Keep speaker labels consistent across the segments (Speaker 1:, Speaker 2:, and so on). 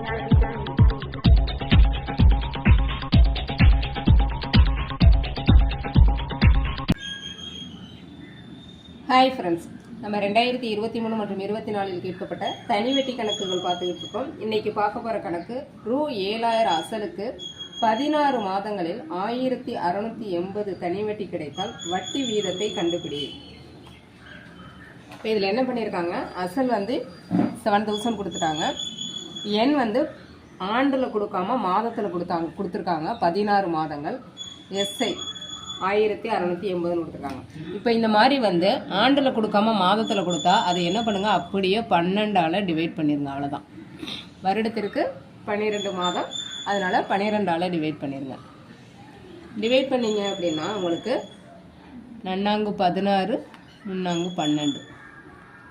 Speaker 1: Hi friends, நம்ம 2023 மற்றும் 24 கேட்கப்பட்ட தனி வெட்டி கணக்குகள் பார்த்துக்கிட்டு இருக்கோம். இன்னைக்கு பார்க்க போகிற கணக்கு ரூ.7000 அசலுக்கு 16 மாதங்களில் 1680 தனி வெட்டி கிடைத்தால் வட்டி வீதத்தை கண்டுபிடி. இப்போ இதில் என்ன பண்ணியிருக்காங்க, அசல் வந்து 7000 கொடுத்துட்டாங்க. எண் வந்து ஆண்டில் கொடுக்காம மாதத்தில் கொடுத்துருக்காங்க. 16 மாதங்கள். எஸ்ஐ 1680 கொடுத்துருக்காங்க. இப்போ இந்த மாதிரி வந்து ஆண்டில் கொடுக்காம மாதத்தில் கொடுத்தா அது என்ன பண்ணுங்க, அப்படியே 12ஆல் டிவைட் பண்ணிருங்க. அவ்வளோதான். வருடத்திற்கு 12 மாதம், அதனால 12ஆல் டிவைட் பண்ணிருங்க. டிவைட் பண்ணீங்க அப்படின்னா உங்களுக்கு நன்னாங்கு 16 முன்னாங்கு 12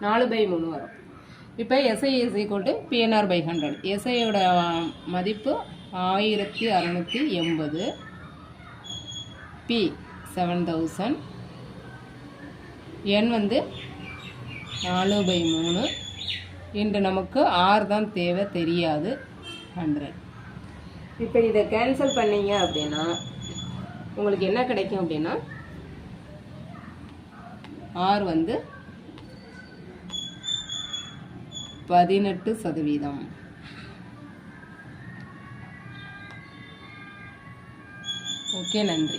Speaker 1: 4/3 வரும். இப்போ SI is equal to PNR by 100. எஸ்ஐயோட மதிப்பு 1680, பி 7000, என் வந்து 4/3. இன்று நமக்கு 6 தான் தேவை, தெரியாது 100. இப்போ இதை கேன்சல் பண்ணீங்க அப்படின்னா உங்களுக்கு என்ன கிடைக்கும் அப்படின்னா 6 வந்து 18%. ஓகே, நன்றி.